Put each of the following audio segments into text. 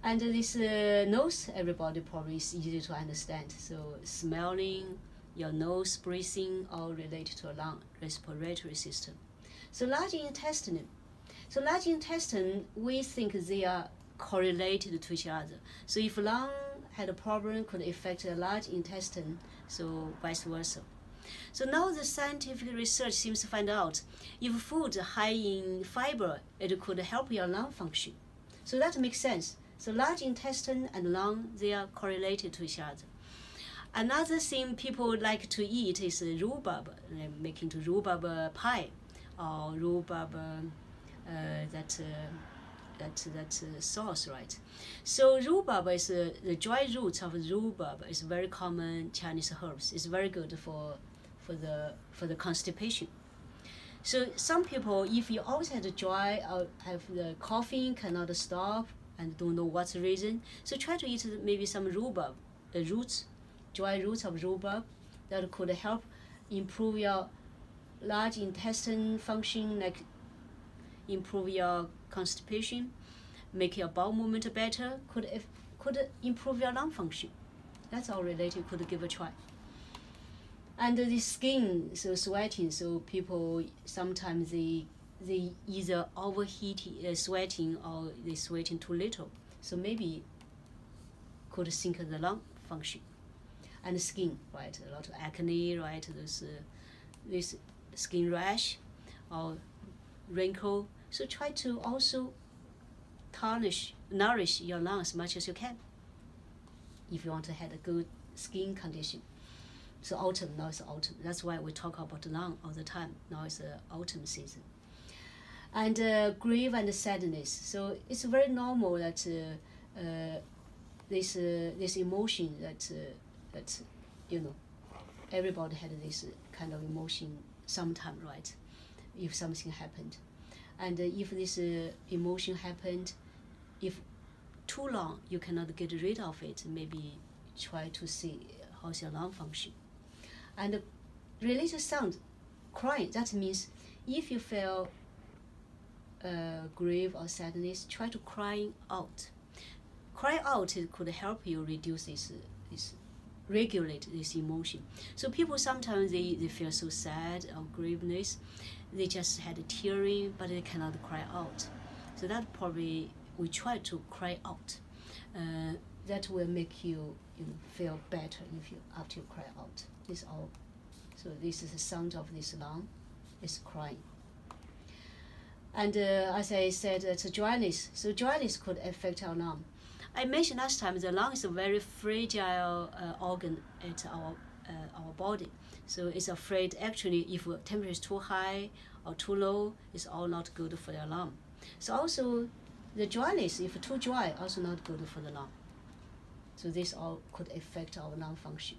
And this nose, everybody probably is easy to understand. So smelling, your nose, breathing, all related to a lung, respiratory system. So large intestine. So large intestine, we think they are correlated to each other. So if lung had a problem, could affect the large intestine, so vice versa. So now the scientific research seems to find out if food high in fiber, it could help your lung function. So that makes sense. So large intestine and lung, they are correlated to each other. Another thing people like to eat is rhubarb, making to rhubarb pie or rhubarb that sauce, right? So rhubarb is the dry roots of rhubarb is very common Chinese herbs. It's very good for the constipation. So some people, if you always had dry or have the coughing, cannot stop and don't know what's the reason, so try to eat maybe some rhubarb, the roots, dry roots of rhubarb, that could help improve your large intestine function, like improve your constipation, make your bowel movement better, could improve your lung function. That's all related, could give a try. And the skin, so sweating, so people sometimes they either overheating, sweating, or they sweating too little. So maybe could sink the lung function. And skin, right? A lot of acne, right? This skin rash or wrinkle. So try to also nourish your lungs as much as you can if you want to have a good skin condition. So autumn, now it's autumn. That's why we talk about lung all the time. Now it's autumn season. And grief and sadness. So it's very normal that this emotion that you know, everybody had this kind of emotion sometime, right? If something happened. And if this emotion happened, if too long you cannot get rid of it, maybe try to see how's your lung function. And related sound, crying, that means if you feel grief or sadness, try to cry out. Cry out, it could help you reduce this regulate this emotion. So people sometimes they feel so sad or grieveness, they just had a tearing, but they cannot cry out. So that probably we try to cry out. That will make you feel better if you after you cry out. This all. So this is the sound of this lung, is crying. And as I said, it's a dryness. So dryness could affect our lung. I mentioned last time the lung is a very fragile organ at our body. So it's afraid actually if temperature is too high or too low, it's all not good for your lung. So also the dryness, if too dry, also not good for the lung. So this all could affect our lung function.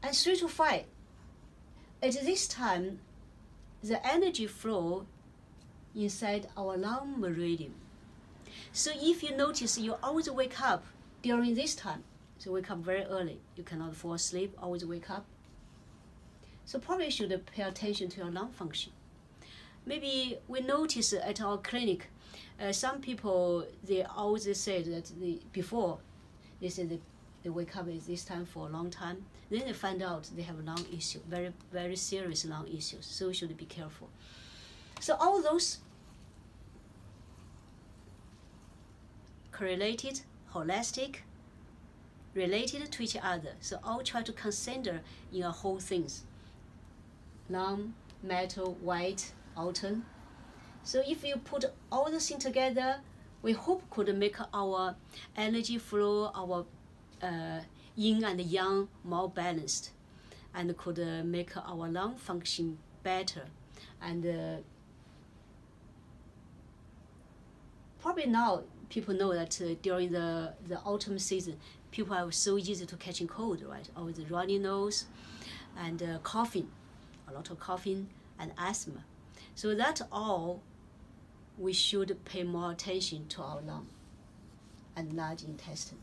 And 3 to 5, at this time, the energy flow inside our lung meridian. So if you notice you always wake up during this time, so wake up very early, you cannot fall asleep, always wake up. So probably you should pay attention to your lung function. Maybe we notice at our clinic, some people, they always said that before, they said they wake up at this time for a long time, then they find out they have a lung issue, very, very serious lung issues, so we should be careful. So all those correlated, holistic, related to each other. So all try to consider in a whole things. Lung, metal, white, autumn. So if you put all the things together, we hope could make our energy flow, our yin and yang more balanced, and could make our lung function better. And probably now people know that during the autumn season, people are so easy to catching cold, right? Always runny nose and coughing, a lot of coughing and asthma. So that all we should pay more attention to our lung and large intestine.